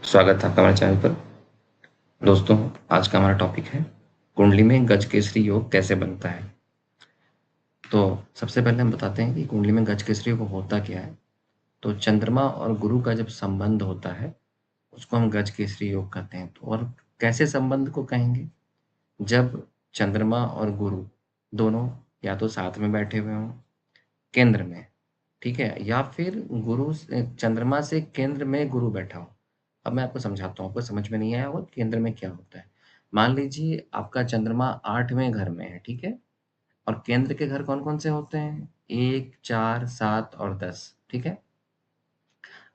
स्वागत है आपका हमारे चैनल पर। दोस्तों, आज का हमारा टॉपिक है कुंडली में गजकेसरी योग कैसे बनता है। तो सबसे पहले हम बताते हैं कि कुंडली में गजकेसरी योग होता क्या है। तो चंद्रमा और गुरु का जब संबंध होता है उसको हम गजकेसरी योग कहते हैं। तो और कैसे संबंध को कहेंगे, जब चंद्रमा और गुरु दोनों या तो साथ में बैठे हुए हों केंद्र में, ठीक है, या फिर चंद्रमा से केंद्र में गुरु बैठा हो। अब मैं आपको समझाता हूँ, आपको समझ में नहीं आया होगा केंद्र में क्या होता है। मान लीजिए आपका चंद्रमा 8वें घर में है, ठीक है? और केंद्र के घर कौन-कौन से होते हैं? 1, 4, 7 और 10, ठीक है?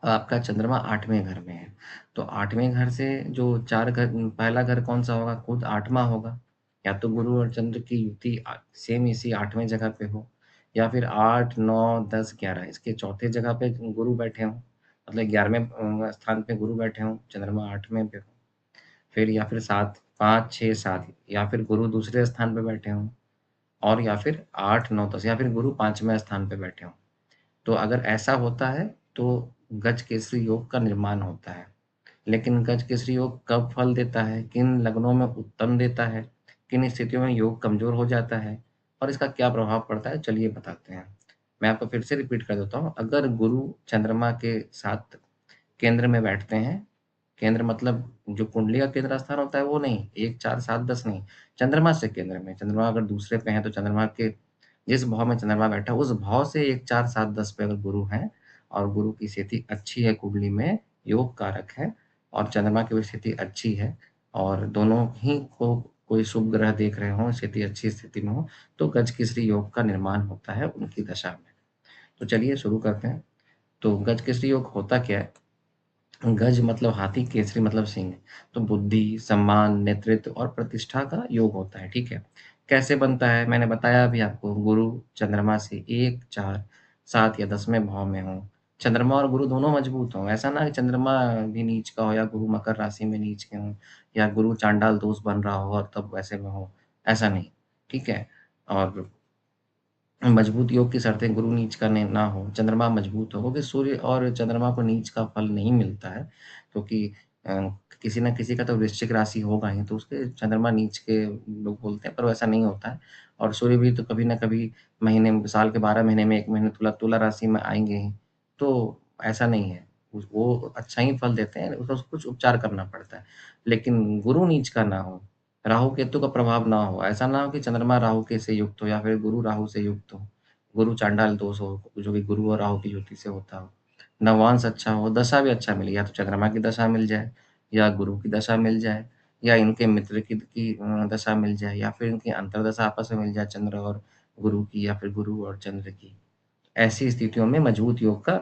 अब आपका चंद्रमा 8वें घर में है, तो 8वें घर से जो 4 घर, पहला घर कौन-सा होगा? खुद 8वाँ होगा। या तो गुरु और चंद्र की युति सेम इसी 8वें जगह पे हो, या फिर 8, 9, 10, 11 इसके चौथे जगह पे गुरु बैठे हों, मतलब 11वें स्थान पे गुरु बैठे हों, चंद्रमा 8वें पे हो। फिर या फिर 7, 5, 6, 7 या फिर गुरु दूसरे स्थान पे बैठे हों, और या फिर 8, 9, 10 या फिर गुरु 5वें स्थान पे बैठे हों। तो अगर ऐसा होता है तो गजकेसरी योग का निर्माण होता है। लेकिन गजकेसरी योग कब फल देता है, किन लग्नों में उत्तम देता है, किन स्थितियों में योग कमजोर हो जाता है और इसका क्या प्रभाव पड़ता है, चलिए बताते हैं। मैं आपको फिर से रिपीट कर देता हूँ। अगर गुरु चंद्रमा के साथ केंद्र में बैठते हैं, केंद्र मतलब जो कुंडली का केंद्र स्थान होता है वो नहीं, 1, 4, 7, 10 नहीं, चंद्रमा से केंद्र में। चंद्रमा अगर दूसरे पे है तो चंद्रमा के जिस भाव में चंद्रमा बैठा है उस भाव से 1, 4, 7, 10 पे अगर गुरु हैं और गुरु की स्थिति अच्छी है कुंडली में, योग कारक है, और चंद्रमा की भी स्थिति अच्छी है, और दोनों ही को कोई शुभ ग्रह देख रहे हों, स्थिति अच्छी स्थिति में हो, तो गजकेसरी योग का निर्माण होता है उनकी दशा में। तो चलिए शुरू करते हैं। तो गजकेसरी योग होता क्या है? गज मतलब हाथी, केसरी मतलब सिंह। तो बुद्धि, सम्मान, नेतृत्व और प्रतिष्ठा का योग होता है, ठीक है? कैसे बनता है? मैंने बताया अभी आपको, गुरु चंद्रमा से 1, 4, 7 या 10वें भाव में हो। चंद्रमा और गुरु दोनों मजबूत हों। ऐसा ना कि चंद्रमा भी नीच का हो या गुरु मकर राशि में नीच के हों, या गुरु चांडाल दोष बन रहा हो और तब वैसे में हो, ऐसा नहीं, ठीक है? और मजबूत योग की शर्तें, गुरु नीच का ना हो, चंद्रमा मजबूत हो, क्योंकि सूर्य और चंद्रमा को नीच का फल नहीं मिलता है, क्योंकि अ, किसी न किसी का तो वृश्चिक राशि होगा ही, तो उसके चंद्रमा नीच के लोग बोलते हैं, पर वैसा नहीं होता है। और सूर्य भी तो कभी न कभी महीने, साल के 12 महीने में 1 महीने तुला तुला राशि में आएँगे ही, तो ऐसा नहीं है। वो अच्छा ही फल देते हैं, उसका कुछ उपचार करना पड़ता है। लेकिन गुरु नीच का ना हो, राहु-केतु का प्रभाव ना हो, ऐसा ना हो कि चंद्रमा राहु के से युक्त हो या फिर गुरु राहु से युक्त हो, गुरु चांडाल दोष हो, जो कि गुरु और राहु की युति से होता हो। नवांश अच्छा हो, दशा भी अच्छा मिले, या तो चंद्रमा की दशा मिल जाए, या गुरु की दशा मिल जाए, या इनके मित्र की दशा मिल जाए, या फिर इनकी अंतर्दशा आपस में मिल जाए, चंद्र और गुरु की या फिर गुरु और चंद्र की। ऐसी स्थितियों में मजबूत योग का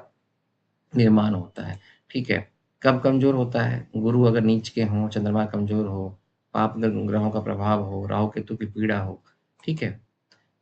निर्माण होता है, ठीक है? कब कमज़ोर होता है? गुरु अगर नीच के हों, चंद्रमा कमज़ोर हो, पाप ग्रहों का प्रभाव हो, राहु-केतु की पीड़ा हो, ठीक है?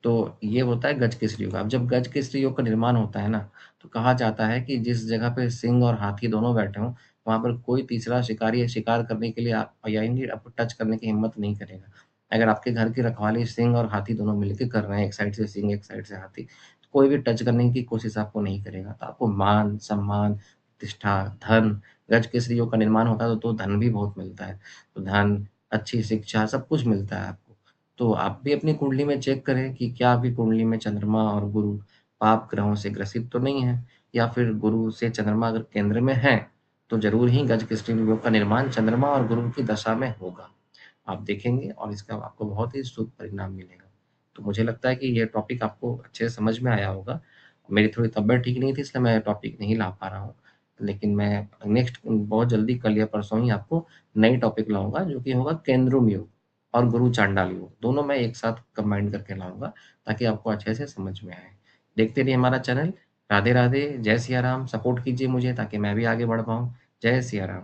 तो ये होता है गजकेसरी योग। अब जब गजकेसरी योग का निर्माण होता है ना, तो कहा जाता है कि जिस जगह पे सिंह और हाथी दोनों बैठे हों, वहाँ पर कोई तीसरा शिकारी शिकार करने के लिए यानी आपको टच करने की हिम्मत नहीं करेगा। अगर आपके घर की रखवाली सिंह और हाथी दोनों मिलके कर रहे हैं, एक साइड से सिंह, एक साइड से हाथी, तो कोई भी टच करने की कोशिश आपको नहीं करेगा। तो आपको मान, सम्मान, प्रतिष्ठा, धन, गजकेसरी योग का निर्माण होता है तो धन भी बहुत मिलता है। तो धन, अच्छी शिक्षा, सब कुछ मिलता है आपको। तो आप भी अपनी कुंडली में चेक करें कि क्या आपकी कुंडली में चंद्रमा और गुरु पाप ग्रहों से ग्रसित तो नहीं है, या फिर गुरु से चंद्रमा अगर केंद्र में है, तो ज़रूर ही गजकेसरी योग का निर्माण चंद्रमा और गुरु की दशा में होगा। आप देखेंगे और इसका आपको बहुत ही शुभ परिणाम मिलेगा। तो मुझे लगता है कि ये टॉपिक आपको अच्छे से समझ में आया होगा। मेरी थोड़ी तबीयत ठीक नहीं थी इसलिए मैं टॉपिक नहीं ला पा रहा हूँ। लेकिन मैं नेक्स्ट बहुत जल्दी कल या परसों ही आपको नई टॉपिक लाऊँगा, जो कि होगा केंद्रुम योग और गुरु चांडाल योग। दोनों मैं एक साथ कंबाइन करके लाऊँगा ताकि आपको अच्छे से समझ में आए। देखते रहिए हमारा चैनल। राधे राधे, जय सिया राम। सपोर्ट कीजिए मुझे ताकि मैं भी आगे बढ़ पाऊँ। जय सिया राम।